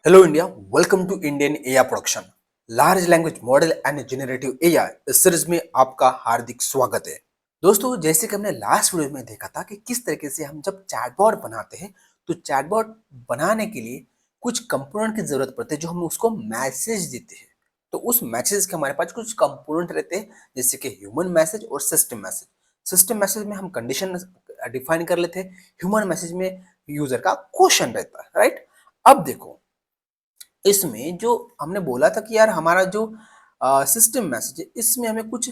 Hello India, welcome to Indian AI production. Large language model and generative AI इस series में आपका हार्दिक स्वागत है। दोस्तों, जैसे कि हमने लास्ट वीडियो में देखा था कि किस तरीके से हम जब चैटबॉट बनाते हैं तो चैटबॉट बनाने के लिए कुछ कंपोनेंट की जरूरत पड़ती है जो हम उसको मैसेज देते हैं। तो उस मैसेज के हमारे पास कुछ कंपोनेंट रहते हैं, जैसे कि ह्यूमन मैसेज और सिस्टम मैसेज। सिस्टम मैसेज में हम कंडीशन डिफाइन कर लेते हैं, ह्यूमन मैसेज में यूजर का क्वेश्चन रहता है, राइट। अब देखो, इसमें जो हमने बोला था कि यार हमारा जो सिस्टम मैसेज है इसमें हमें कुछ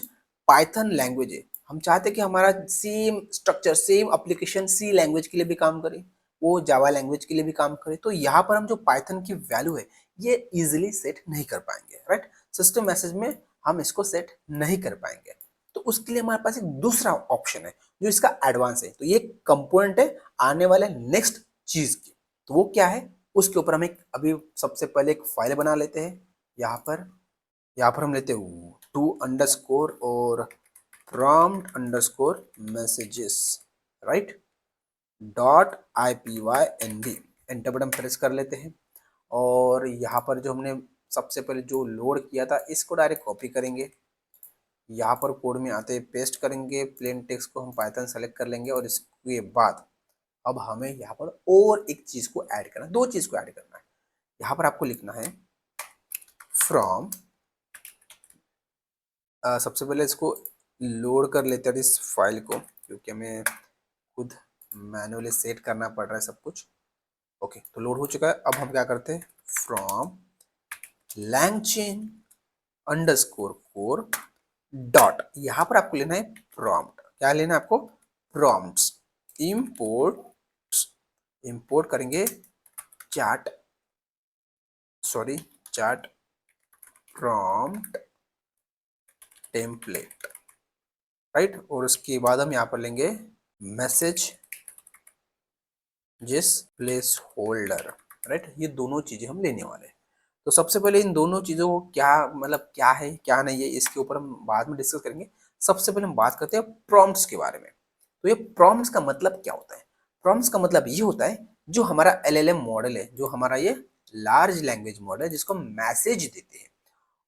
पाइथन लैंग्वेज है, हम चाहते हैं कि हमारा same structure same application C language के लिए भी काम करे, वो जावा लैंग्वेज के लिए भी काम करे। तो यहाँ पर हम जो पाइथन की वैल्यू है ये इजीली सेट नहीं कर पाएंगे, राइट। सिस्टम मैसेज में हम इसको सेट नहीं कर पाएंगे। तो उसके लिए हमारे पास एक दूसरा ऑप्शन है जो इसका एडवांस है। तो ये कंपोनेंट है आने वाले नेक्स्ट चीज की। तो वो क्या है, उसके ऊपर हम एक अभी सबसे पहले एक फाइल बना लेते हैं। यहाँ पर हम लेते हैं टू अंडरस्कोर और prompt underscore messages, right, dot IPYND। Enter button press कर लेते हैं और यहाँ पर जो हमने सबसे पहले जो लोड किया था इसको डायरेक्ट कॉपी करेंगे, यहाँ पर कोड में आते पेस्ट करेंगे, प्लेन टेक्स्ट को हम पाइथन सेलेक्ट कर लेंगे और इसके बाद अब हमें यहाँ पर और एक चीज को ऐड करना है, दो चीज को ऐड करना है। यहाँ पर आपको लिखना है फ्रॉम, सबसे पहले इसको लोड कर लेते हैं इस फाइल को, क्योंकि हमें खुद मैनुअली सेट करना पड़ रहा है सब कुछ। ओके, तो लोड हो चुका है। अब हम क्या करते हैं, from LangChain underscore core dot, यहाँ पर आपको लेना है प्रॉम्प्ट। क्या लेना है आपको, प्रॉम्प्ट्स। इंपोर्ट, इंपोर्ट करेंगे chat, sorry, chat prompt template, right. और उसके बाद हम यहाँ पर लेंगे मैसेज जिस प्लेस होल्डर, राइट। ये दोनों चीजें हम लेने वाले हैं। तो सबसे पहले इन दोनों चीजों को क्या मतलब क्या है क्या नहीं है इसके ऊपर हम बाद में डिस्कस करेंगे। सबसे पहले हम बात करते हैं प्रॉम्प्ट्स के बारे में। तो ये प्रॉम्प्ट्स का मतलब क्या होता है, प्रॉम्प्ट्स का मतलब ये होता है जो हमारा LLM मॉडल है, जो हमारा ये लार्ज लैंग्वेज मॉडल है जिसको मैसेज देते हैं,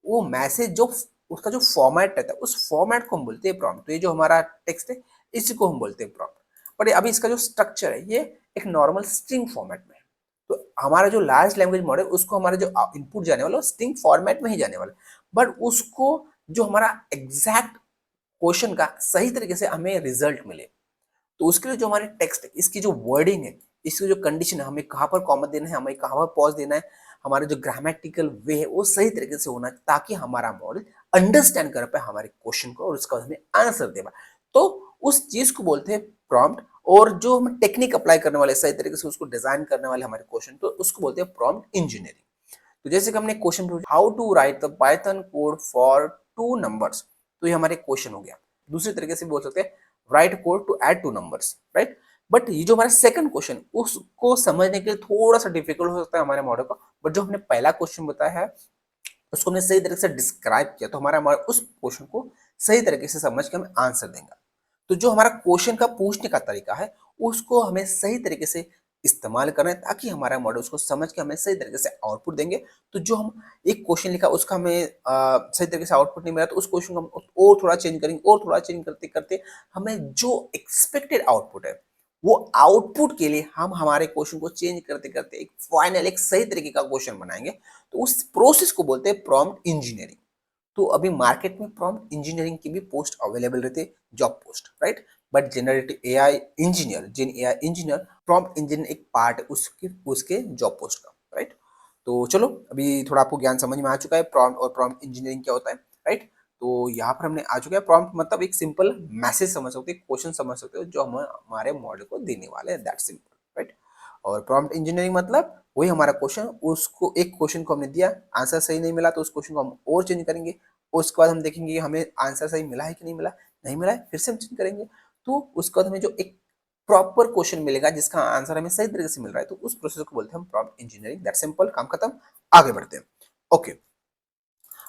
वो मैसेज जो उसका जो फॉर्मेट रहता है उस फॉर्मेट को हम बोलते हैं प्रॉम्प्ट। तो ये जो हमारा टेक्स्ट है इसी को हम बोलते हैं प्रॉम्प्ट। पर अभी इसका जो स्ट्रक्चर है ये एक नॉर्मल स्ट्रिंग फॉर्मेट में है। तो हमारा जो लार्ज लैंग्वेज मॉडल उसको हमारा जो इनपुट जाने वाला स्ट्रिंग फॉर्मेट में ही जाने वाला, बट उसको जो हमारा एग्जैक्ट क्वेश्चन का सही तरीके से हमें रिजल्ट मिले तो उसके लिए जो हमारे टेक्स्ट है इसकी जो वर्डिंग है, इसकी जो कंडीशन है, हमें कहाँ पर कॉमा देना है, हमें कहाँ पर पॉज देना है, हमारे जो ग्रामेटिकल वे है वो सही तरीके से होना है ताकि हमारा मॉडल अंडरस्टैंड कर पाए हमारे क्वेश्चन को और उसका हमें आंसर दे पाए। तो उस चीज को बोलते हैं प्रॉम्प्ट। और जो हम टेक्निक अप्लाई करने वाले सही तरीके से उसको डिजाइन करने वाले हमारे क्वेश्चन तो उसको बोलते हैं प्रॉम्प्ट इंजीनियरिंग। तो जैसे कि हमने क्वेश्चन पूछा how to write the Python code for two numbers, तो ये हमारे क्वेश्चन हो गया। दूसरे तरीके से बोल सकते हैं write code to add two numbers, right. But ये जो हमारा सेकंड क्वेश्चन उसको समझने के लिए थोड़ा सा डिफिकल्ट हो सकता है हमारे मॉडल को, बट जो हमने पहला क्वेश्चन बताया है उसको हमने सही तरीके से डिस्क्राइब किया तो हमारा मॉडल उस क्वेश्चन को सही तरीके से समझ के हमें आंसर देगा। तो जो हमारा क्वेश्चन का पूछने का तरीका है उसको हमें सही तरीके से इस्तेमाल करना है ताकि हमारा मॉडल उसको समझ के हमें सही तरीके से आउटपुट देंगे। तो जो हम एक क्वेश्चन लिखा उसका हमें सही तरीके से आउटपुट नहीं मिला तो उस क्वेश्चन को हम और थोड़ा चेंज करेंगे और थोड़ा चेंज करते करते हमें जो एक्सपेक्टेड आउटपुट है वो आउटपुट के लिए हम हमारे क्वेश्चन को चेंज करते करते एक फाइनल एक सही तरीके का क्वेश्चन बनाएंगे। तो उस प्रोसेस को बोलते हैं प्रॉम्प्ट इंजीनियरिंग। तो अभी मार्केट में प्रॉम्प्ट इंजीनियरिंग की भी पोस्ट अवेलेबल रहते, job post, right. But generative AI engineer, जिन एआई इंजीनियर, प्रॉम्प्ट इंजीनियर एक पार्ट है उसके उसके जॉब पोस्ट का, राइट। तो चलो, अभी थोड़ा आपको ज्ञान समझ में आ चुका है प्रॉम्प्ट और प्रॉम्प्ट इंजीनियरिंग क्या होता है, राइट। तो यहाँ पर हमने आ चुका है प्रॉम्प्ट मतलब एक सिंपल मैसेज समझ सकते हो, क्वेश्चन समझ सकते हो जो हम हमारे मॉडल को देने वाले हैं, दैट सिंपल, राइट। और प्रॉम्प्ट इंजीनियरिंग मतलब वही हमारा क्वेश्चन, उसको एक क्वेश्चन को हमने दिया, आंसर सही नहीं मिला तो उस क्वेश्चन को हम और चेंज करेंगे, उसके बाद हम देखेंगे हमें आंसर सही मिला है कि नहीं मिला, नहीं मिला है फिर से हम चेंज करेंगे। तो उसके बाद हमें जो एक प्रॉपर क्वेश्चन मिलेगा जिसका आंसर हमें सही तरीके से मिल रहा है तो उस प्रोसेस को बोलते हैं हम प्रॉम्प्ट इंजीनियरिंग, दैट सिंपल, काम खत्म, आगे बढ़ते हैं। ओके,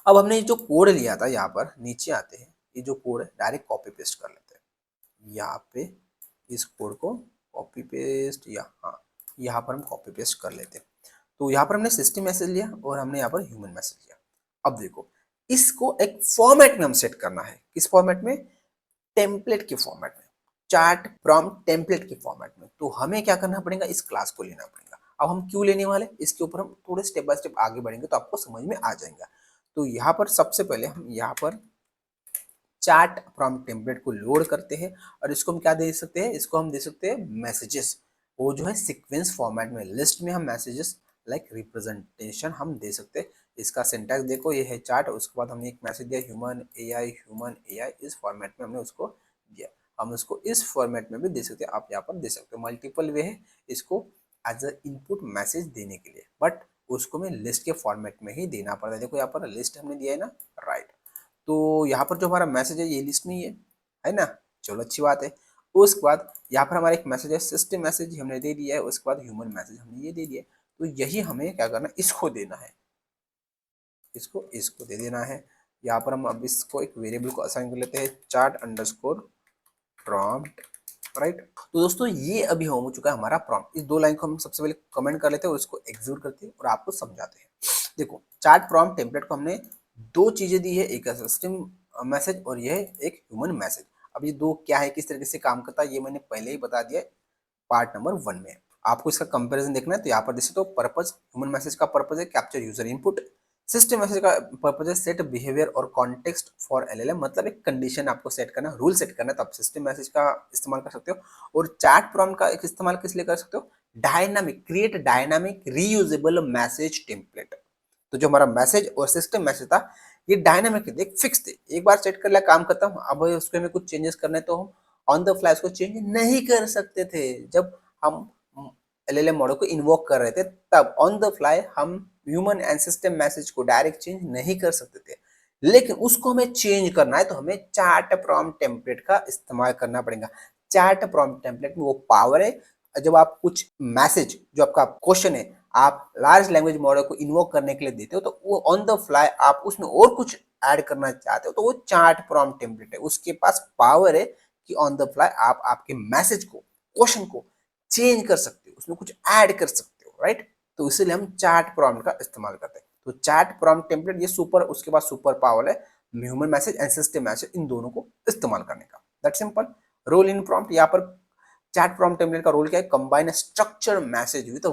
अब हमने जो कोड लिया था यहाँ पर नीचे आते हैं, ये जो कोड है डायरेक्ट कॉपी पेस्ट कर लेते हैं यहाँ पे, इस कोड को कॉपी पेस्ट, या हाँ यहाँ पर हम कॉपी पेस्ट कर लेते हैं। तो यहाँ पर हमने सिस्टम मैसेज लिया और हमने यहाँ पर ह्यूमन मैसेज लिया। अब देखो, इसको एक फॉर्मेट में हम सेट करना है। किस फॉर्मेट में? टेम्पलेट के फॉर्मेट में, चार्ट प्रॉम्प्ट टेम्पलेट के फॉर्मेट में। तो हमें क्या करना पड़ेगा? इस क्लास को लेना पड़ेगा। अब हम क्यों लेने वाले, इसके ऊपर हम थोड़े स्टेप बाय स्टेप आगे बढ़ेंगे तो आपको समझ में आ जाएगा। तो यहाँ पर सबसे पहले हम यहाँ पर चार्ट प्रॉम्प्ट टेम्पलेट को लोड करते हैं और इसको हम क्या दे सकते हैं? इसको हम दे सकते हैं मैसेजेस। वो जो है सीक्वेंस फॉर्मेट में, लिस्ट में हम मैसेजेस लाइक रिप्रेजेंटेशन हम दे सकते हैं। इसका सिंटैक्स देखो, ये है चार्ट, उसके बाद हमने एक मैसेज दिया ह्यूमन एआई, इस फॉर्मेट में हमने उसको दिया। हम उसको इस फॉर्मेट में भी दे सकते हैं, आप यहाँ पर दे सकते हो। मल्टीपल वे है इसको एज अ इनपुट मैसेज देने के लिए, बट उसको मैं लिस्ट के फॉर्मेट में ही देना पड़ता है। देखो यहाँ पर लिस्ट हमने दिया है ना, राइट। तो यहाँ पर जो हमारा मैसेज है ये लिस्ट में ही है ना। चलो अच्छी बात है। उसके बाद यहाँ पर हमारा एक मैसेज है सिस्टम मैसेज हमने दे दिया है, उसके बाद ह्यूमन मैसेज हमने ये दे दिया है। तो यही हमें क्या करना है? इसको देना है, इसको दे देना है। यहाँ पर हम अब इसको एक वेरिएबल को असाइन कर लेते हैं, चार्ट अंडरस्कोर प्रॉम्प्ट, राइट। तो दोस्तों ये अभी हो चुका है हमारा प्रॉम्प्ट। इस दो लाइन को हम सबसे पहले कमेंट कर लेते हैं और उसको एग्जीक्यूट करते हैं और आपको समझाते हैं। देखो, चार्ट प्रॉम्प्ट टेम्पलेट को हमने दो चीजें दी है, एक सिस्टम मैसेज और यह एक ह्यूमन मैसेज। अब ये दो क्या है, किस तरीके से काम करता है, ये मैंने पहले ही बता दिया पार्ट नंबर 1 में। आपको इसका कंपैरिजन देखना है तो यहाँ पर देख सकते हो। पर्पज, ह्यूमन मैसेज का पर्पज है capture user input, system message का पर्पज है सेट बिहेवियर और कॉन्टेक्स्ट फॉर एलएलएम, मतलब एक कंडीशन आपको सेट करना, रूल सेट करना है, तो आप सिस्टम मैसेज का इस्तेमाल कर सकते हो। और चैट प्रॉम्प्ट का एक इस्तेमाल किस लिए कर सकते हो? Dynamic, create dynamic reusable message template. तो जो हमारा मैसेज और सिस्टम मैसेज था ये डायनामिक थे, फिक्स थे, एक बार सेट कर लिया काम खत्म। अब उसके में कुछ चेंजेस करने तो हम ऑन द फ्लाई उसको चेंज नहीं कर सकते थे। जब हम एलएलएम मॉडल को इन्वोक कर रहे थे तब ऑन द फ्लाई हम ह्यूमन एंड सिस्टम मैसेज को डायरेक्ट चेंज नहीं कर सकते थे। लेकिन उसको हमें चेंज करना है तो हमें चार्ट प्रॉम्प्ट टेम्पलेट का इस्तेमाल करना पड़ेगा। चार्ट प्रॉम्प्ट टेम्पलेट में वो पावर है, जब आप कुछ मैसेज, जो आपका क्वेश्चन है, आप लार्ज लैंग्वेज मॉडल को इन्वोक करने के लिए देते हो तो वो ऑन द फ्लाई आप उसमें और कुछ ऐड करना चाहते हो तो वो चार्ट प्रॉम्प्ट टेम्पलेट है, उसके पास पावर है कि ऑन द फ्लाई आप आपके मैसेज को, क्वेश्चन को चेंज कर सकते हो, उसमें कुछ ऐड कर सकते हो, राइट। तो इसीलिए हम चार्ट प्रॉम्प्ट का इस्तेमाल करते हैं। तो चार्ट प्रॉम्प्ट टेम्पलेट ये सुपर, उसके बाद सुपर पावर है human message and system message, इन दोनों को इस्तेमाल करने का। That simple. Role in prompt, यहाँ पर चैट प्रॉम्प्ट टेम्पलेट का रोल क्या है? Combine structure message with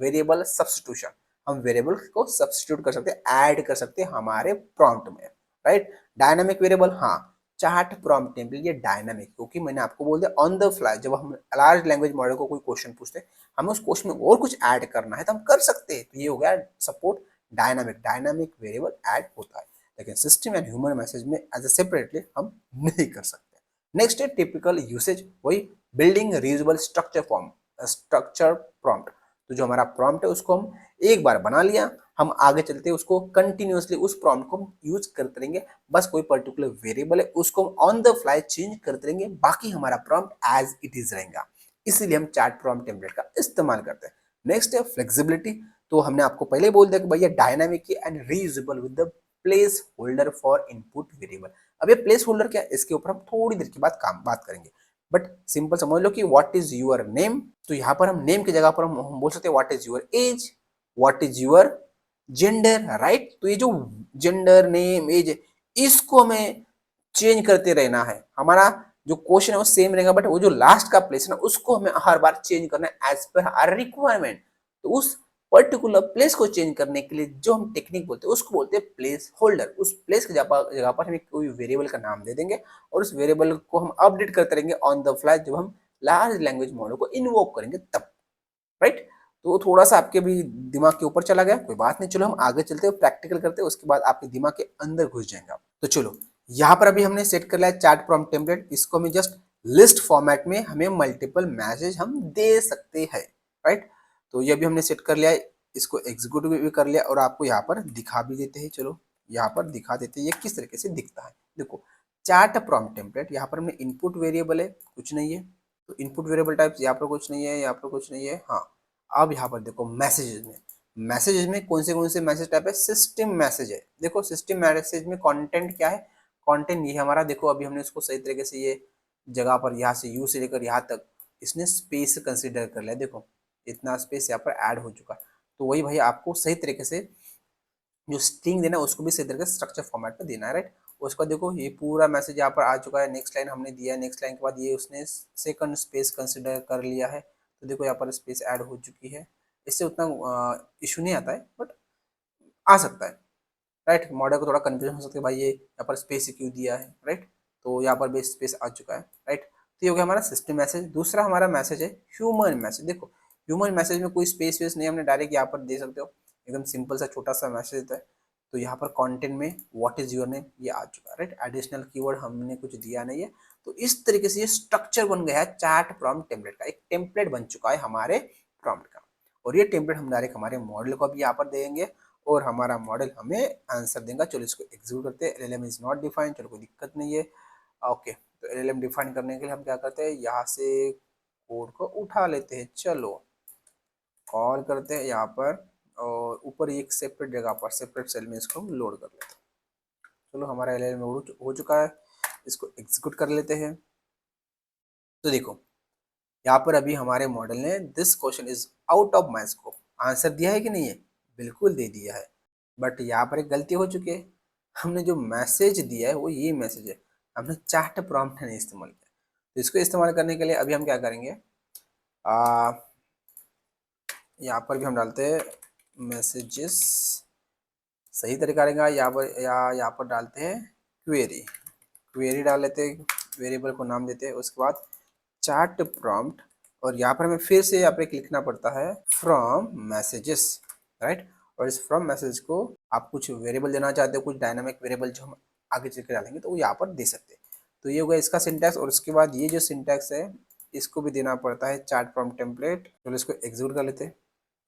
variable substitution. हम वेरिएबल को सब्स्टिट्यूट कर सकते हैं, ऐड कर सकते हैं हमारे प्रॉम्प्ट में, राइट। डायनामिक वेरिएबल, हाँ, चार्ट प्रॉम्प्ट टेम्पलेट ये डायनामिक, क्योंकि मैंने आपको बोल दिया ऑन द फ्लाई जब हम लार्ज लैंग्वेज मॉडल को कोई क्वेश्चन पूछते हैं, हमें उस क्वेश्चन में और कुछ ऐड करना है तो हम कर सकते हैं। तो ये हो गया support dynamic, dynamic variable add होता है। लेकिन सिस्टम एंड ह्यूमन मैसेज में एज ए सेपरेटली हम नहीं कर सकते। नेक्स्ट है टिपिकल यूसेज, वही building reusable structure form, structure prompt. तो जो हमारा प्रॉम्प्ट है उसको हम एक बार बना लिया, हम आगे चलते उसको कंटिन्यूअसली उस प्रॉम्प्ट को हम यूज करते रहेंगे। बस कोई पर्टिकुलर वेरिएबल है उसको हम ऑन द फ्लाई चेंज करते रहेंगे, बाकी हमारा प्रॉम्प्ट एज इट इज रहेगा। इसीलिए हम चार्ट प्रॉम्प्ट टेम्पलेट का इस्तेमाल करते हैं। नेक्स्ट है फ्लेक्सिबिलिटी। तो हमने आपको पहले बोल दिया कि भैया dynamic and reusable with the place holder for input variable. अब ये प्लेस होल्डर क्या है, इसके ऊपर हम थोड़ी देर के बाद बात करेंगे। बट सिंपल समझ लो कि व्हाट इज योर नेम, तो यहाँ पर हम नेम की जगह पर हम बोल सकते हैं what is your age, what is your gender, right. तो ये जो जेंडर, नेम, एज, इसको हमें चेंज करते रहना है। हमारा जो क्वेश्चन है वो सेम रहेगा, बट वो जो लास्ट का प्लेस है ना उसको हमें हर बार चेंज करना है एज पर आवर रिक्वायरमेंट। तो उस पर्टिकुलर प्लेस को चेंज करने के लिए जो हम टेक्निक बोलते हैं उसको बोलते हैं प्लेस होल्डर। उस प्लेस की जगह पर हम कोई वेरिएबल का नाम दे देंगे और उस वेरिएबल को हम अपडेट करते रहेंगे ऑन द फ्लाई जब हम लार्ज लैंग्वेज मॉडल को इन्वोक करेंगे तब, राइट। तो थोड़ा सा आपके भी दिमाग के ऊपर चला गया, कोई बात नहीं। चलो हम आगे चलते हैं, प्रैक्टिकल करते हैं, उसके बाद आपके दिमाग के अंदर घुस जाएंगे आप। तो चलो यहाँ पर अभी हमने सेट कर लिया चार्ट प्रॉम्प्ट टेम्पलेट, इसको हमें जस्ट लिस्ट फॉर्मेट में हमें मल्टीपल मैसेज हम दे सकते हैं, राइट। तो ये भी हमने सेट कर लिया है, इसको एग्जीक्यूट भी कर लिया और आपको यहाँ पर दिखा भी देते हैं। चलो यहाँ पर दिखा देते हैं ये किस तरीके से दिखता है। देखो चार्ट प्रॉम्प्ट टेम्पलेट, यहाँ पर हमने इनपुट वेरिएबल है, कुछ नहीं है। तो इनपुट वेरिएबल टाइप यहाँ पर कुछ नहीं है, यहाँ पर कुछ नहीं है, हाँ। अब यहाँ पर देखो मैसेजेस में, मैसेजेस में कौन से मैसेज टाइप है? सिस्टम मैसेज है। देखो सिस्टम मैसेज में कंटेंट क्या है? कंटेंट ये हमारा, देखो अभी हमने इसको सही तरीके से ये जगह पर यहाँ से यू से लेकर यहाँ तक इसने स्पेस कंसिडर कर लिया। देखो इतना स्पेस यहाँ पर ऐड हो चुका है। तो वही भाई आपको सही तरीके से जो स्ट्रिंग देना है उसको भी सही तरीके से स्ट्रक्चर फॉर्मेट में देना है, राइट। उसका देखो ये पूरा मैसेज यहाँ पर आ चुका है, नेक्स्ट लाइन हमने दिया है, नेक्स्ट लाइन के बाद ये उसने सेकंड स्पेस कंसिडर कर लिया है, तो देखो यहाँ पर स्पेस ऐड हो चुकी है। इससे उतना इशू नहीं आता है, बट आ सकता है, राइट। मॉडल को थोड़ा कंफ्यूजन हो सकता है भाई ये यहाँ पर स्पेस क्यों दिया है, राइट। तो यहाँ पर भी स्पेस आ चुका है, राइट। तो ये हो गया हमारा सिस्टम मैसेज। दूसरा हमारा मैसेज है ह्यूमन मैसेज। देखो ह्यूमन मैसेज में कोई स्पेस वेस नहीं, हमने डायरेक्ट यहाँ पर दे सकते हो, एकदम सिंपल सा छोटा सा मैसेज देता है। तो यहाँ पर कंटेंट में व्हाट इज योर नेम ये आ चुका है, राइट। एडिशनल कीवर्ड हमने कुछ दिया नहीं है। तो इस तरीके से ये स्ट्रक्चर बन गया है चैट प्रॉम्प्ट टेम्पलेट का, एक टेम्पलेट बन चुका है हमारे प्रॉम्प्ट का। और ये टेम्पलेट हम डायरेक्ट हमारे मॉडल को भी यहाँ पर देंगे और हमारा मॉडल हमें आंसर देगा। चलो इसको एग्जीक्यूट करते हैं। एलएलएम इज नॉट डिफाइंड, चलो कोई दिक्कत नहीं है। ओके, तो एलएलएम डिफाइन करने के लिए हम क्या करते हैं, यहाँ से कोड को उठा लेते हैं, चलो कॉल करते हैं यहाँ पर, और ऊपर एक सेपरेट जगह पर सेपरेट सेल में इसको हम लोड कर लेते हैं। चलो हमारा एलएलएम हो चुका है, इसको एग्जीक्यूट कर लेते हैं। तो देखो यहाँ पर अभी हमारे मॉडल ने this question is out of my scope answer दिया है कि नहीं है, बिल्कुल दे दिया है। बट यहाँ पर एक गलती हो चुकी है, हमने जो मैसेज दिया है वो ये मैसेज है, हमने चैट प्रॉम्प्ट नहीं इस्तेमाल किया। तो इसको इस्तेमाल करने के लिए अभी हम क्या करेंगे, यहाँ पर भी हम डालते हैं मैसेजेस, सही तरीका रहेगा। यहाँ पर डालते हैं क्वेरी, क्वेरी डाल लेते हैं, वेरिएबल को नाम देते हैं। उसके बाद चैट प्रॉम्प्ट, और यहाँ पर हमें फिर से यहाँ पे लिखना पड़ता है फ्रॉम मैसेजेस, राइट। और इस फ्रॉम मैसेज को आप कुछ वेरिएबल देना चाहते हो, कुछ डायनामिक वेरिएबल जो हम आगे चल के डालेंगे तो वो यहाँ पर दे सकते हैं। तो ये होगा इसका सिंटैक्स। और उसके बाद ये जो सिंटैक्स है इसको भी देना पड़ता है चैट प्रॉम्प्ट टेम्पलेट। चलो इसको एग्जीक्यूट कर लेते हैं।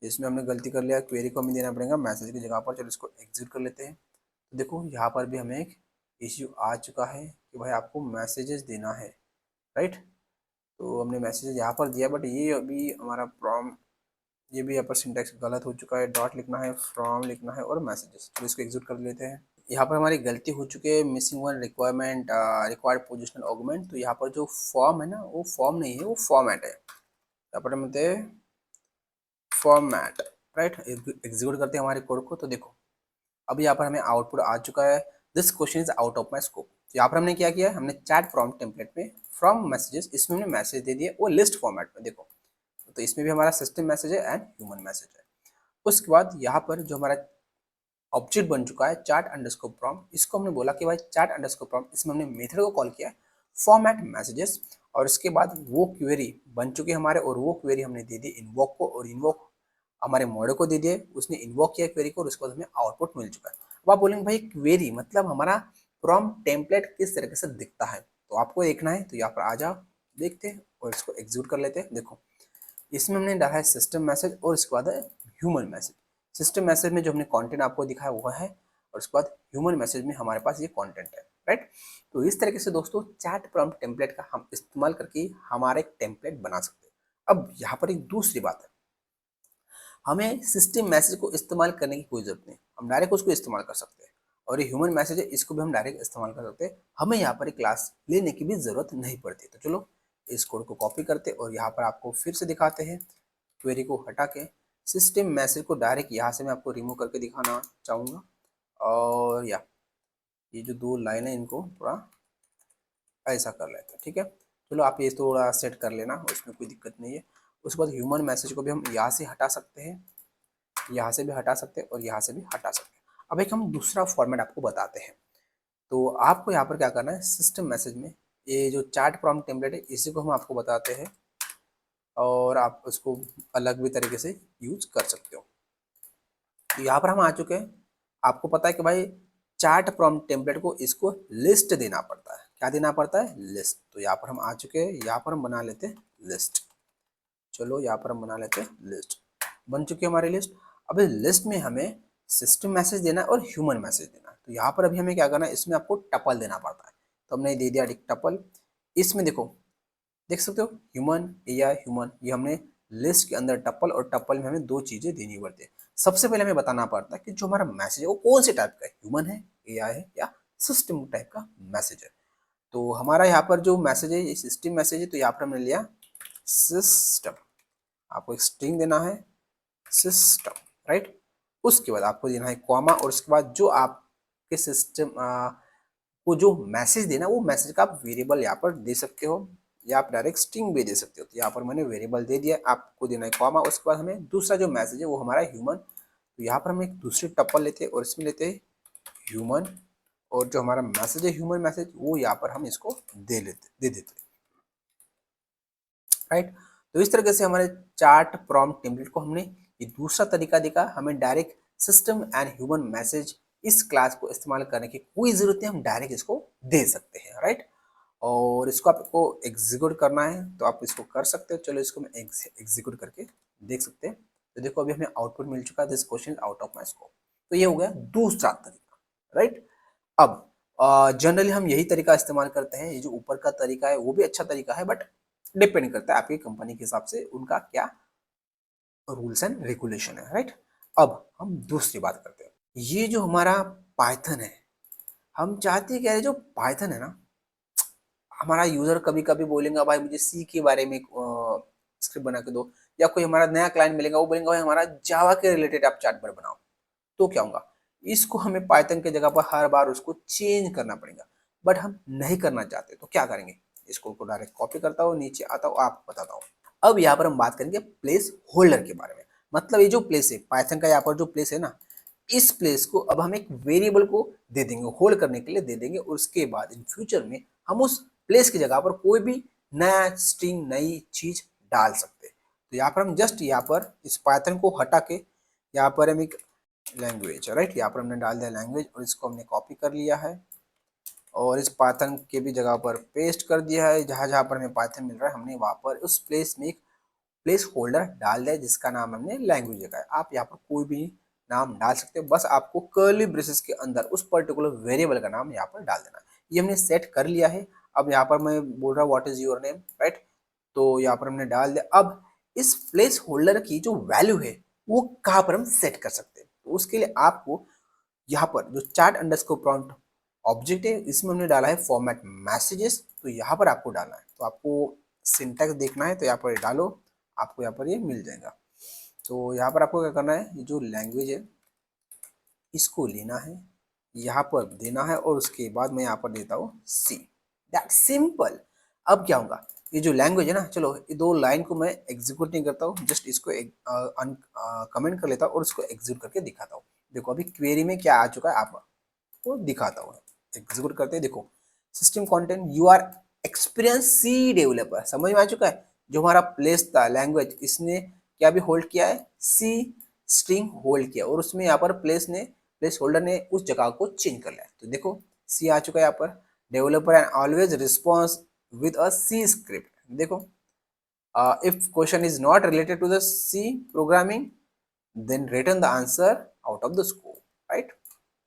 इसमें हमने गलती कर लिया, क्वेरी को हमें देना पड़ेगा मैसेज की जगह पर। चलो इसको एग्जीक्यूट कर लेते हैं। तो देखो यहाँ पर भी हमें एक इश्यू आ चुका है कि भाई आपको मैसेजेस देना है, राइट। तो हमने मैसेज यहाँ पर दिया, बट ये अभी हमारा प्रॉम्प्ट, ये भी यहाँ पर सिंटैक्स गलत हो चुका है। डॉट लिखना है, फ्रॉम लिखना है और मैसेजेस। तो इसको एग्जीक्यूट कर लेते हैं। यहाँ पर हमारी गलती हो चुकी है, missing one requirement required positional augment. तो यहाँ पर जो फॉर्म है ना वो फॉर्म नहीं है, वो फॉर्मेट है। यहाँ पर हम देते हैं फॉर्मेट, राइट। एग्जीक्यूट करते हैं हमारे कोड को। तो देखो अब यहाँ पर हमें आउटपुट आ चुका है, this question is out of my scope. तो यहाँ पर हमने क्या किया है, हमने चैट प्रॉम्प्ट टेम्पलेट में फ्रॉम मैसेजेस, इसमें हमने मैसेज दे दिए वो लिस्ट फॉर्मेट में। देखो तो इसमें भी हमारा सिस्टम मैसेज है एंड ह्यूमन मैसेज है। उसके बाद यहाँ पर जो हमारा ऑब्जेक्ट बन चुका है चैट अंडरस्कोर प्रॉम्प्ट, इसको हमने बोला कि भाई चैट अंडरस्कोर प्रॉम्प्ट, इसमें हमने मेथड को कॉल किया फॉर्मेट मैसेजेस। और उसके बाद वो क्वेरी बन चुकी हमारे, और वो क्वेरी हमने दे दी इन्वोक को, और इन्वोक हमारे मॉडल को दे दिए, उसने इन्वोक किया क्वेरी को और उसके बाद हमें आउटपुट मिल चुका है। अब आप बोलेंगे भाई क्वेरी मतलब हमारा प्रॉम्प्ट टेम्पलेट किस तरीके से दिखता है, तो आपको देखना है तो यहाँ पर आ जाओ, देखते हैं और इसको एग्जीक्यूट कर लेते हैं। देखो इसमें हमने डाला है सिस्टम मैसेज और उसके बाद है ह्यूमन मैसेज। सिस्टम मैसेज में जो हमने कंटेंट आपको दिखाया वो है, और उसके बाद ह्यूमन मैसेज में हमारे पास ये कंटेंट है, राइट। तो इस तरीके से दोस्तों चैट प्रॉम्प्ट टेम्पलेट का हम इस्तेमाल करके हमारा एक टेम्पलेट बना सकते हैं। अब यहाँ पर एक दूसरी बात है, हमें सिस्टम मैसेज को इस्तेमाल करने की कोई जरूरत नहीं, हम डायरेक्ट उसको इस्तेमाल कर सकते हैं। और ये ह्यूमन मैसेज है, इसको भी हम डायरेक्ट इस्तेमाल कर सकते हैं, हमें यहाँ पर एक क्लास लेने की भी जरूरत नहीं पड़ती। तो चलो इस कोड को कॉपी करते और यहाँ पर आपको फिर से दिखाते हैं। क्वेरी को हटा के सिस्टम मैसेज को डायरेक्ट यहाँ से मैं आपको रिमूव करके दिखाना चाहूँगा। और या ये जो दो लाइन है इनको थोड़ा ऐसा कर लेते हैं, ठीक है। चलो आप ये थोड़ा सेट कर लेना, उसमें कोई दिक्कत नहीं है। उसके बाद ह्यूमन मैसेज को भी हम यहाँ से हटा सकते हैं, यहाँ से भी हटा सकते हैं और यहाँ से भी हटा सकते हैं। अब एक हम दूसरा फॉर्मेट आपको बताते हैं। तो आपको यहाँ पर क्या करना है, सिस्टम मैसेज में ये जो चैट प्रॉम्प्ट टेम्पलेट है इसी को हम आपको बताते हैं, और आप उसको अलग भी तरीके से यूज कर सकते हो। तो यहाँ पर हम आ चुके हैं। आपको पता है कि भाई चैट प्रॉम्प्ट टेम्पलेट को इसको लिस्ट देना पड़ता है। क्या देना पड़ता है, लिस्ट। तो यहाँ पर हम आ चुके हैं, यहाँ पर हम बना लेते हैं लिस्ट। चलो यहाँ पर हम बना लेते हैं लिस्ट, बन चुकी है हमारी लिस्ट। अब इस लिस्ट में हमें सिस्टम मैसेज देना है और ह्यूमन मैसेज देना है। तो यहाँ पर अभी हमें क्या करना है, इसमें आपको टपल देना पड़ता है। तो हमने दे दिया एक टपल। इसमें देखो देख सकते हो ह्यूमन या ह्यूमन, ये हमने लिस्ट के अंदर टपल, और टपल में हमें दो चीजें देनी पड़ती है। सबसे पहले हमें बताना पड़ता है कि जो हमारा मैसेज है वो कौन से टाइप का है, ह्यूमन है, एआई है या सिस्टम टाइप का मैसेज है। तो हमारा यहाँ पर जो मैसेज है ये सिस्टम मैसेज है, तो यहाँ पर हमने लिया सिस्टम। आपको एक स्ट्रिंग देना है सिस्टम, राइट। उसके बाद आपको देना है कॉमा, और उसके बाद जो आपके सिस्टम को जो मैसेज देना, वो मैसेज का आप वेरिएबल यहाँ पर दे सकते हो, या आप डायरेक्ट स्ट्रिंग भी दे सकते हो। तो यहाँ पर मैंने वेरिएबल दे दिया, आपको देना है कॉमा। उसके बाद हमें दूसरा जो मैसेज है वो हमारा ह्यूमन, तो यहाँ पर हम एक दूसरी टप्पल लेते हैं और इसमें लेते हैं ह्यूमन, और जो हमारा मैसेज है ह्यूमन मैसेज, वो यहाँ पर हम इसको दे देते हैं, राइट। तो इस तरीके से हमारे चार्ट प्रॉम्प्ट टेम्पलेट को हमने ये दूसरा तरीका देखा। हमें direct system and human message इस क्लास को इस्तेमाल करने की कोई जरूरत नहीं, हम डायरेक्ट इसको दे सकते हैं, राइट। और इसको आपको एग्जीक्यूट करना है तो आप इसको कर सकते हो। चलो इसको मैं एग्जीक्यूट करके देख सकते हैं। तो देखो अभी हमें आउटपुट मिल चुका है, this question out of my scope. तो ये हो गया दूसरा तरीका, राइट। अब जनरली हम यही तरीका इस्तेमाल करते हैं। ये जो ऊपर का तरीका है वो भी अच्छा तरीका है, बट डिपेंड करता है आपकी कंपनी के हिसाब से उनका क्या रूल्स एंड रेगुलेशन है, राइट। अब हम दूसरी बात करते हैं। ये जो हमारा पाइथन है, हम चाहते हैं कि जो पाइथन है ना, हमारा यूजर कभी कभी बोलेगा भाई मुझे सी के बारे में स्क्रिप्ट बना के दो, या कोई हमारा नया क्लाइंट मिलेगा वो बोलेगा भाई हमारा जावा के रिलेटेड आप चैटबॉट बनाओ। तो क्या होगा, इसको हमें पाइथन के जगह पर हर बार उसको चेंज करना पड़ेगा, बट हम नहीं करना चाहते। तो क्या करेंगे, इसको डायरेक्ट कॉपी करता हूँ, नीचे आता हूँ, आपको बताता हूँ। अब यहाँ पर हम बात करेंगे प्लेस होल्डर के बारे में। मतलब ये जो प्लेस है पाइथन का, यहाँ पर जो प्लेस है ना, इस प्लेस को अब हम एक वेरिएबल को दे देंगे, होल्ड करने के लिए दे देंगे, और उसके बाद इन फ्यूचर में हम उस प्लेस की जगह पर कोई भी नया स्ट्रिंग, नई चीज डाल सकते हैं। तो यहाँ पर हम जस्ट यहाँ पर इस पाइथन को हटा के यहाँ पर हम एक लैंग्वेज, राइट, यहाँ पर हमने डाल दिया लैंग्वेज, और इसको हमने कॉपी कर लिया है और इस पाइथन के भी जगह पर पेस्ट कर दिया है। जहाँ जहाँ पर हमें पाइथन मिल रहा है हमने वहाँ पर उस प्लेस में एक प्लेस होल्डर डाल दिया जिसका नाम हमने लैंग्वेज रखा है। आप यहाँ पर कोई भी नाम डाल सकते हो, बस आपको कर्ली ब्रेसेस के अंदर उस पर्टिकुलर वेरिएबल का नाम यहाँ पर डाल देना है। ये हमने सेट कर लिया है। अब यहाँ पर मैं बोल रहा हूँ what is your name, right. तो यहाँ पर हमने डाल दिया। अब इस प्लेस होल्डर की जो वैल्यू है वो कहाँ पर हम सेट कर सकते हैं, तो उसके लिए आपको यहाँ पर जो चार्ट अंडरस्कोर प्रॉम्प्ट ऑब्जेक्ट है, इसमें हमने डाला है फॉर्मेट मैसेजेस। तो यहाँ पर आपको डालना है, तो आपको सिंटैक्स देखना है तो यहाँ पर डालो, आपको यहाँ पर ये मिल जाएगा। तो यहाँ पर आपको क्या करना है, ये जो लैंग्वेज है इसको लेना है, यहाँ पर देना है, और उसके बाद मैं यहाँ पर देता हूँ सी, दैट सिंपल। अब क्या होगा, ये जो लैंग्वेज है ना, चलो ये दो लाइन को मैं एग्जीक्यूट नहीं करता हूँ, जस्ट इसको कमेंट कर लेता हूँ और इसको एग्जीक्यूट करके दिखाता हूँ। देखो अभी क्वेरी में क्या आ चुका है आपको दिखाता हूँ। एग्जीक्यूट करते हैं, देखो system content you are experience C developer, समझ में आ चुका है। जो हमारा प्लेस था लैंग्वेज, इसने क्या भी होल्ड किया है, सी स्ट्रिंग होल्ड किया, और उसमें यहाँ पर प्लेस होल्डर ने उस जगह को चेंज कर लिया। तो देखो सी आ चुका है यहाँ पर, developer and always response with a C script. देखो if question is not related to the C programming then return the answer out of the scope, right.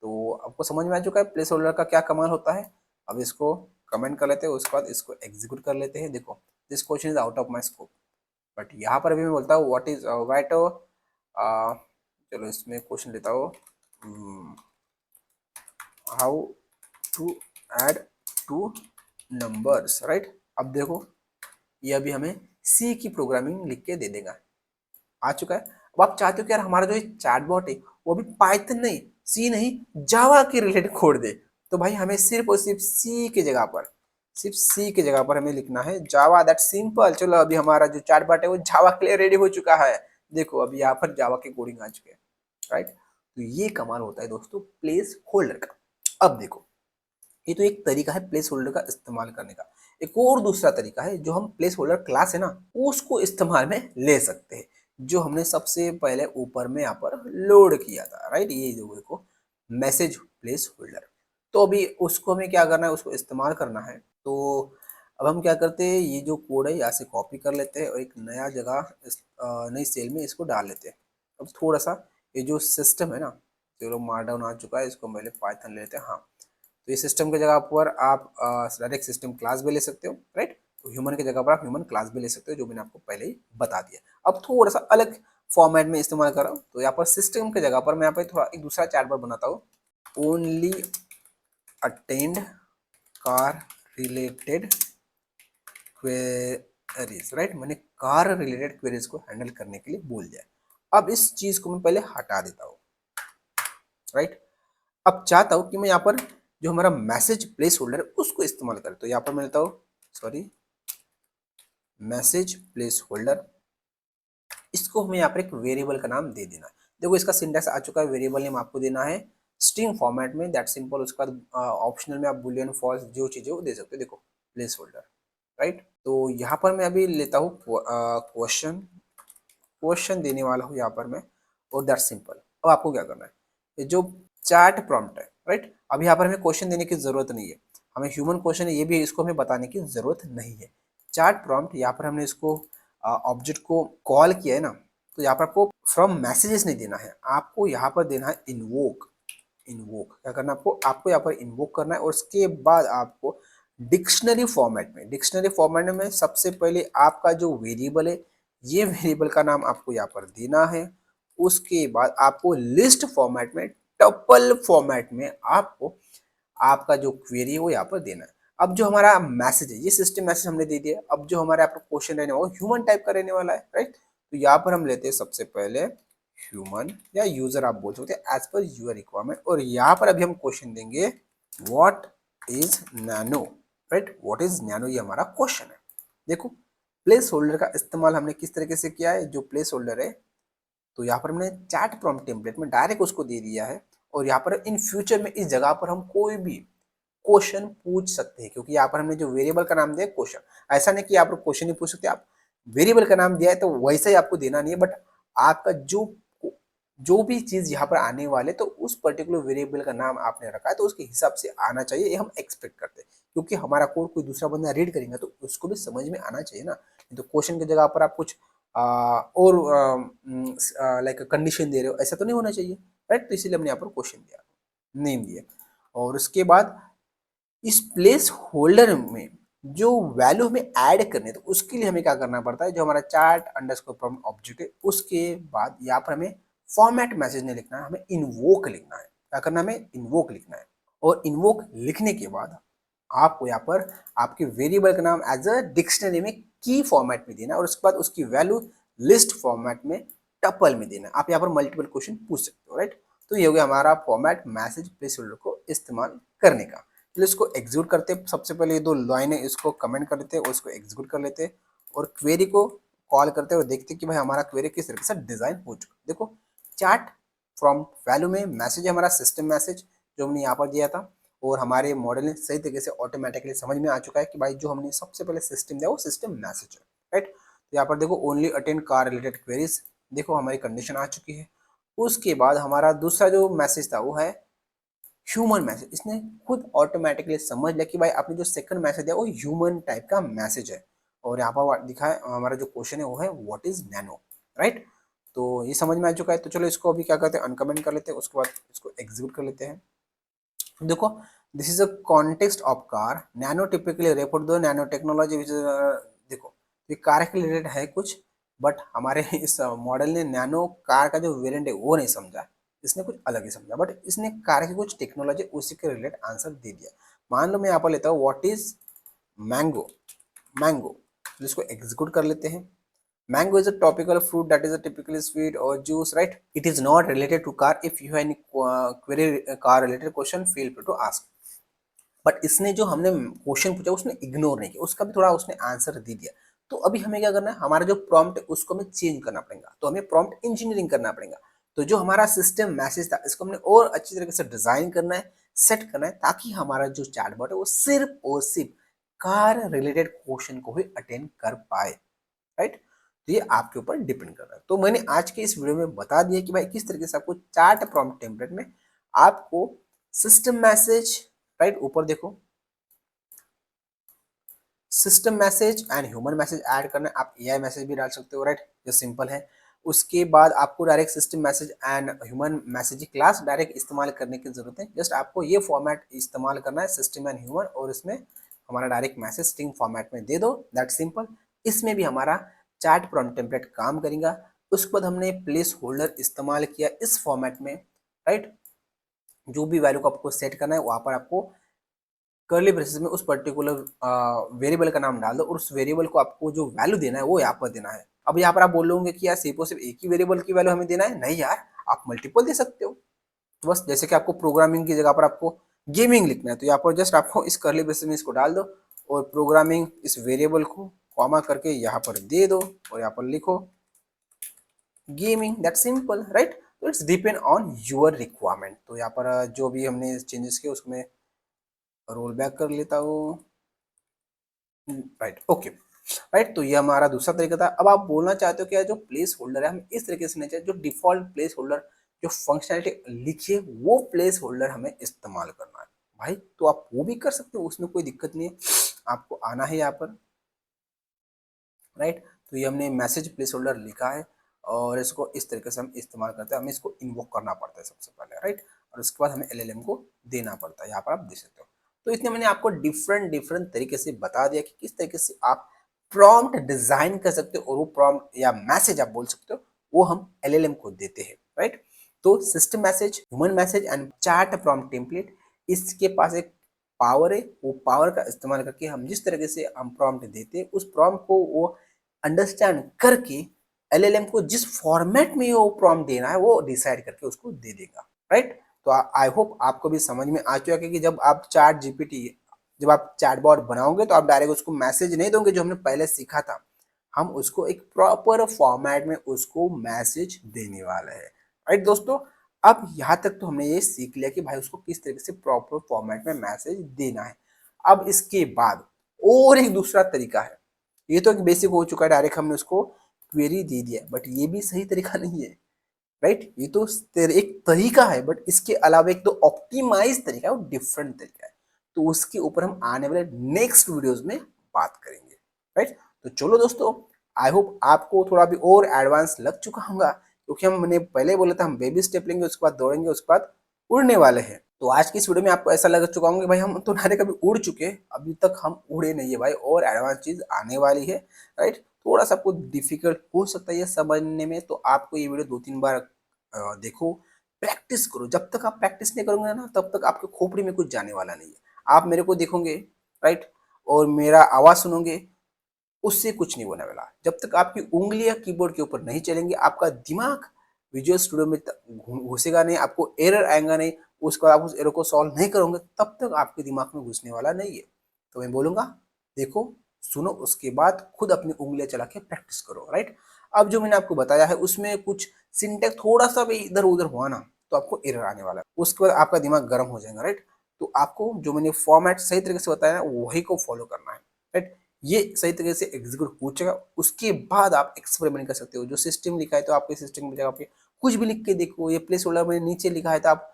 तो आपको समझ में आ चुका है प्लेस होल्डर का क्या कमाल होता है। अब इसको कमेंट कर लेते हैं, उसके बाद इसको एग्जीक्यूट कर लेते हैं। देखो this question is out of my scope, but यहाँ पर भी मैं बोलता हूँ व्हाट इज राइट। चलो इसमें क्वेश्चन लेता हूँ, how to add two numbers, right. अब देखो ये अभी हमें सी की प्रोग्रामिंग लिख के दे देगा, आ चुका है। अब आप चाहते हो कि यार हमारा जो चैटबॉट है वो भी पाइथन नहीं, सी नहीं, जावा के रिलेटेड कोड दे, तो भाई हमें सिर्फ और सिर्फ सी के जगह पर, सिर्फ सी के जगह पर हमें लिखना है जावा, दैट सिंपल। चलो अभी हमारा जो चैटबॉट है वो जावा के लिए रेडी हो चुका है। देखो अभी यहाँ पर जावा के कोडिंग आ चुके हैं, राइट। तो ये कमाल होता है दोस्तों प्लेस होल्डर का। अब देखो ये तो एक तरीका है प्लेस होल्डर का इस्तेमाल करने का। एक और दूसरा तरीका है, जो हम प्लेस होल्डर क्लास है ना उसको इस्तेमाल में ले सकते हैं, जो हमने सबसे पहले ऊपर में यहाँ पर लोड किया था, राइट। ये जो देखो मैसेज प्लेस होल्डर, तो अभी उसको हमें क्या करना है, उसको इस्तेमाल करना है। तो अब हम क्या करते हैं, ये जो कोड है यहाँ से कॉपी कर लेते हैं और एक नया जगह नई सेल में इसको डाल लेते हैं। अब थोड़ा सा ये जो सिस्टम है ना, चलो मार्कडाउन आ चुका है, इसको पहले पाइथन लेते हैं। हाँ, तो इस सिस्टम की जगह पर आप डायरेक्ट सिस्टम क्लास भी ले सकते हो, राइट। तो ह्यूमन की जगह पर आप ह्यूमन क्लास भी ले सकते हो, जो मैंने आपको पहले ही बता दिया। अब थोड़ा सा अलग फॉर्मेट में इस्तेमाल कर रहा हूँ, तो यहाँ पर सिस्टम की जगह पर मैं यहाँ पर थोड़ा एक दूसरा चैटबॉट बनाता हूँ, only attend car related queries, right. मैंने कार रिलेटेड क्वेरीज को हैंडल करने के लिए बोल दिया। अब इस चीज को मैं पहले हटा देता हूँ, राइट। अब चाहता हूँ कि मैं यहाँ पर जो हमारा मैसेज प्लेस होल्डर है उसको इस्तेमाल करें, तो यहाँ पर मैं लेता हूँ, सॉरी, मैसेज प्लेस होल्डर। इसको हमें यहाँ पर एक वेरिएबल का नाम दे देना है। देखो इसका सिंटैक्स आ चुका है, वेरिएबल नेम आपको देना है स्ट्रिंग फॉर्मेट में, दैट सिंपल। उसके बाद ऑप्शनल में आप बुलियन, फॉल्स, जो चीजें वो दे सकते हो। देखो प्लेस होल्डर, राइट। तो यहाँ पर मैं अभी लेता हूँ क्वेश्चन, क्वेश्चन देने वाला हूँ यहाँ पर मैं, और दैट सिंपल। अब आपको क्या करना है, ये जो चैट प्रॉम्प्ट है, राइट, अब यहाँ पर हमें क्वेश्चन देने की जरूरत नहीं है, हमें ह्यूमन क्वेश्चन है ये भी इसको हमें बताने की जरूरत नहीं है। चैट प्रॉम्प्ट यहाँ पर हमने इसको ऑब्जेक्ट को कॉल किया है ना, तो यहाँ पर आपको फ्रॉम मैसेजेस नहीं देना है, आपको यहाँ पर देना है इन्वोक। इन्वोक क्या करना है आपको, आपको यहाँ पर इन्वोक करना है, और उसके बाद आपको डिक्शनरी फॉर्मेट में, डिक्शनरी फॉर्मेट में सबसे पहले आपका जो वेरिएबल है, ये वेरिएबल का नाम आपको यहाँ पर देना है। उसके बाद आपको लिस्ट फॉर्मेट में, टपल फॉर्मेट में आपको आपका जो क्वेरी है वो यहाँ पर देना है। अब जो हमारा मैसेज है, ये सिस्टम मैसेज हमने दे दिया। अब जो हमारे यहाँ पर क्वेश्चन रहने वाला ह्यूमन टाइप का रहने वाला है, राइट। तो यहाँ पर हम लेते हैं सबसे पहले ह्यूमन या यूजर आप बोल सकते हैं, एज पर यूर रिक्वायरमेंट। और यहाँ पर अभी हम क्वेश्चन देंगे what is nano, right, what is nano, ये हमारा क्वेश्चन है। देखो प्लेस होल्डर का इस्तेमाल हमने किस तरीके से किया है, जो प्लेस होल्डर है, तो यहाँ पर हमने चैट प्रॉम्प्ट टेम्पलेट में डायरेक्ट उसको दे दिया है। और यहाँ पर इन फ्यूचर में इस जगह पर हम कोई भी क्वेश्चन पूछ सकते हैं, क्योंकि यहाँ पर हमने जो वेरिएबल का नाम दिया क्वेश्चन, ऐसा नहीं कि आप क्वेश्चन नहीं पूछ सकते, आप वेरिएबल का नाम दिया है तो वैसा ही आपको देना नहीं है, बट आपका जो भी चीज यहाँ पर आने वाले, तो उस पर्टिकुलर वेरिएबल का नाम आपने रखा है तो उसके हिसाब से आना चाहिए, ये हम एक्सपेक्ट करते हैं। क्योंकि हमारा कोड कोई दूसरा बंदा रीड करेगा तो उसको भी समझ में आना चाहिए ना। तो क्वेश्चन की जगह पर आप कुछ और लाइक कंडीशन दे रहे हो, ऐसा तो नहीं होना चाहिए, राइट। तो इसीलिए हमने यहाँ पर क्वेश्चन दिया, नेम दिया। और उसके बाद इस प्लेस होल्डर में जो वैल्यू हमें ऐड करने, तो उसके लिए हमें क्या करना पड़ता है, जो हमारा चार्ट अंडरस्कोर प्रॉम्प्ट ऑब्जेक्ट है, उसके बाद यहाँ पर हमें फॉर्मेट मैसेज नहीं लिखना है, हमें इन्वोक लिखना है। क्या करना है, हमें इन्वोक लिखना है। और इन्वोक लिखने के बाद आपको यहाँ पर आपके वेरिएबल का नाम एज अ डिक्शनरी में की फॉर्मेट में देना है, और उसके बाद उसकी वैल्यू लिस्ट फॉर्मेट में, टपल में देना है। आप यहाँ पर मल्टीपल क्वेश्चन पूछ सकते हो, राइट। तो ये हो गया हमारा फॉर्मेट मैसेज प्लेस होल्डर को इस्तेमाल करने का। चलिए इसको एग्जीक्यूट करते हैं। सबसे पहले ये दो लाइन है, इसको कमेंट कर लेते हैं और इसको एग्जीक्यूट कर लेते हैं, और क्वेरी को कॉल करते हैं और देखते हैं कि भाई हमारा क्वेरी किस तरीके से डिजाइन हो चुका है। देखो चैट फ्रॉम वैल्यू में मैसेज है हमारा सिस्टम मैसेज, जो हमने यहाँ पर दिया था, और हमारे मॉडल ने सही तरीके से ऑटोमेटिकली समझ में आ चुका है कि भाई जो हमने सबसे पहले सिस्टम दिया वो सिस्टम मैसेज है, राइट। तो यहाँ पर देखो only attend car related queries, देखो हमारी कंडीशन आ चुकी है। उसके बाद हमारा दूसरा जो मैसेज था वो है ह्यूमन मैसेज। इसने खुद ऑटोमेटिकली समझ लिया कि भाई आपने जो सेकंड मैसेज दिया वो ह्यूमन टाइप का मैसेज है। और यहाँ पर दिखा है हमारा जो क्वेश्चन है वो है व्हाट इज नैनो, राइट। तो ये समझ में आ चुका है। तो चलो इसको अभी क्या करते हैं, अनकमेंट कर लेते हैं, उसके बाद इसको एग्जीक्यूट कर लेते हैं। देखो this is a context of car, nano typically refer to nano technology which. देखो ये कार के रिलेटेड है कुछ, बट हमारे इस मॉडल ने नैनो कार का जो वेरिएंट है वो नहीं समझा, इसने कुछ अलग ही समझा, बट इसने कार की कुछ टेक्नोलॉजी उसी के रिलेटेड आंसर दे दिया। मान लो मैं यहाँ पर लेता हूँ व्हाट इज मैंगो, मैंगो, जिसको एग्जीक्यूट कर लेते हैं। Mango is a tropical fruit that is a typically sweet or juice, right? It is not related to car. If you have any query car related question, feel free to ask. But इसने जो हमने question पूछा उसने ignore नहीं किया, उसका भी थोड़ा उसने आंसर दे दिया। तो अभी हमें क्या करना है, हमारा जो प्रॉम्प्ट है उसको हमें चेंज करना पड़ेगा, तो हमें प्रॉम्प्ट इंजीनियरिंग करना पड़ेगा। तो जो हमारा सिस्टम मैसेज था इसको हमने और अच्छी तरीके से डिजाइन करना है, सेट करना है, ताकि हमारा जो चैटबॉट है वो सिर्फ और सिर्फ कार रिलेटेड क्वेश्चन को ही अटेंड कर पाए, राइट। तो ये आपके ऊपर डिपेंड कर रहा है। तो मैंने आज के इस वीडियो में बता दिया कि भाई किस तरीके से आपको चार्ट प्रॉम्प्ट टेम्पलेट में आपको सिस्टम मैसेज, राइट, ऊपर देखो system message and human message add करना है। आप एआई मैसेज भी डाल सकते हो, राइट, जो सिंपल है। उसके बाद आपको direct system message and human message class direct इस्तेमाल करने की जरूरत है। जस्ट आपको ये फॉर्मेट इस्तेमाल करना है सिस्टम एंड ह्यूमन, और इसमें हमारा डायरेक्ट मैसेज स्ट्रिंग फॉर्मेट में दे दो, दैट सिंपल। इसमें भी हमारा चैट प्रॉम्प्ट टेम्पलेट काम करेगा। उसके बाद हमने प्लेस होल्डर इस्तेमाल किया इस फॉर्मेट में, राइट। जो भी वैल्यू को आपको सेट करना है वहां पर आपको कर्ली ब्रेसेस में उस पर्टिकुलर वेरिएबल का नाम डाल दो और उस वेरिएबल को आपको जो वैल्यू देना है वो यहाँ पर देना है। अब यहाँ पर आप बोलोगे कि यार सिर्फ और सिर्फ एक ही वेरिएबल की वैल्यू हमें देना है, नहीं यार, आप मल्टीपल दे सकते हो। तो बस जैसे कि आपको प्रोग्रामिंग की जगह पर आपको गेमिंग लिखना है, तो यहाँ पर जस्ट आपको इस कर्ली ब्रेसेस में इसको डाल दो और प्रोग्रामिंग इस वेरिएबल को कॉमा करके यहाँ पर दे दो और यहाँ पर लिखो गेमिंग, दैट सिंपल, राइट। तो it's depend on your requirement. तो यहाँ पर जो भी हमने चेंजेस किए उसमें रोल बैक कर लेता हूँ, राइट, ओके, राइट। तो ये हमारा दूसरा तरीका था। अब आप बोलना चाहते हो कि यार जो प्लेस होल्डर है हम इस तरीके से नहीं चाहिए, जो डिफॉल्ट प्लेस होल्डर जो फंक्शनैलिटी लिखिए वो प्लेस होल्डर हमें इस्तेमाल करना है भाई। तो आप वो भी कर सकते हो, उसमें कोई दिक्कत नहीं है, आपको आना है यहाँ पर, राइट। तो ये हमने मैसेज प्लेस होल्डर लिखा है और इसको इस तरीके से हम इस्तेमाल करते हैं, हमें इसको इन्वोक करना पड़ता है सबसे पहले, राइट, और उसके बाद हमें एलएलएम को देना पड़ता है। यहाँ पर आप देख सकते हो। तो इसने मैंने आपको डिफरेंट डिफरेंट तरीके से बता दिया कि किस तरीके से आप प्रॉम्प्ट डिजाइन कर सकते हो और वो प्रॉम्प्ट या मैसेज आप बोल सकते हो वो हम एलएलएम को देते हैं, राइट। तो system message, human message and chat prompt template, इसके पास एक पावर है, वो पावर का इस्तेमाल करके हम जिस तरीके से हम प्रॉम्प्ट देते हैं उस प्रॉम्प्ट को वो अंडरस्टैंड करके एलएलएम को जिस फॉर्मेट में वो प्रॉम्प्ट देना है वो डिसाइड करके उसको दे देगा, राइट। तो आई होप आपको भी समझ में आ चुका है कि जब आप चैट जीपीटी, जब आप चैटबॉट बनाओगे तो आप डायरेक्ट उसको मैसेज नहीं दोगे जो हमने पहले सीखा था, हम उसको एक प्रॉपर फॉर्मेट में उसको मैसेज देने वाले हैं, राइट दोस्तों। अब यहाँ तक तो हमने ये सीख लिया कि भाई उसको किस तरीके से प्रॉपर फॉर्मेट में मैसेज देना है। अब इसके बाद और एक दूसरा तरीका है, ये तो एक बेसिक हो चुका है, डायरेक्ट हमने उसको क्वेरी दे दिया, बट ये भी सही तरीका नहीं है, राइट। ये तो एक तरीका है बट इसके अलावा एक तो ऑप्टिमाइज तरीका है, वो डिफरेंट तरीका है। तो उसके ऊपर हम आने वाले नेक्स्ट वीडियोस में बात करेंगे, राइट। तो चलो दोस्तों, आई होप आपको थोड़ा भी और एडवांस लग चुका होगा, क्योंकि हमने पहले बोला था हम बेबी स्टेप लेंगे, उसके बाद दौड़ेंगे, उसके बाद उड़ने वाले हैं। तो आज की इस वीडियो में आपको ऐसा लग चुका होगा कि भाई हम तो डायरेक्ट कभी उड़ चुके, अभी तक हम उड़े नहीं है भाई, और एडवांस चीज आने वाली है, राइट। थोड़ा सा आपको डिफिकल्ट हो सकता है ये समझने में, तो आपको ये वीडियो 2-3 बार देखो, प्रैक्टिस करो। जब तक आप प्रैक्टिस नहीं करोगे ना तब तक आपके खोपड़ी में कुछ जाने वाला नहीं है। आप मेरे को देखोगे, राइट, और मेरा आवाज सुनोगे, उससे कुछ नहीं होने वाला। जब तक आपकी उंगलियां कीबोर्ड के ऊपर नहीं चलेंगी, आपका दिमाग विजुअल स्टूडियो में घुसेगा नहीं, आपको एरर आएगा नहीं, उसको आप उस एरर को सॉल्व नहीं करोगे, तब तक आपके दिमाग में घुसने वाला नहीं है। तो मैं बोलूंगा देखो, सुनो, उसके बाद खुद अपनी उंगलियां चला के प्रैक्टिस करो, राइट। अब जो मैंने आपको बताया है उसमें कुछ सिंटेक्स थोड़ा सा भी इधर उधर हुआ ना तो आपको एरर आने वाला है, उसके बाद आपका दिमाग गर्म हो जाएगा, राइट। तो आपको जो मैंने फॉर्मेट सही तरीके से बताया है वही को फॉलो करना है, राइट। ये सही तरीके से एग्जीक्यूट हो जाएगा, उसके बाद आप एक्सपेरिमेंट कर सकते हो। जो सिस्टम लिखा है तो आपके सिस्टम की जगह पे कुछ भी लिख के देखो, ये प्लेस होल्डर मैंने नीचे लिखा है तो आप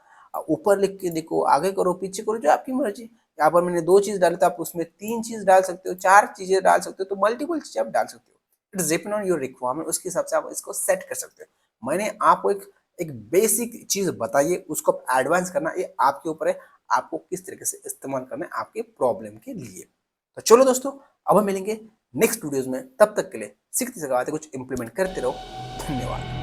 ऊपर लिख के देखो, आगे करो पीछे करो, जो आपकी मर्जी। यहाँ पर मैंने 2 चीज डाली तो आप उसमें 3 चीज डाल सकते हो, 4 चीजें डाल सकते हो, तो मल्टीपल चीजें आप डाल सकते हो। It's depend on your requirement, उसके हिसाब से आप इसको सेट कर सकते हो। मैंने आपको एक एक बेसिक चीज बताइए, उसको आप एडवांस करना ये आपके ऊपर है, आपको किस तरीके से इस्तेमाल करना है आपके प्रॉब्लम के लिए। तो चलो दोस्तों, अब हम मिलेंगे नेक्स्ट वीडियोस में, तब तक के लिए सीखते सिखाते कुछ इंप्लीमेंट करते रहो। धन्यवाद।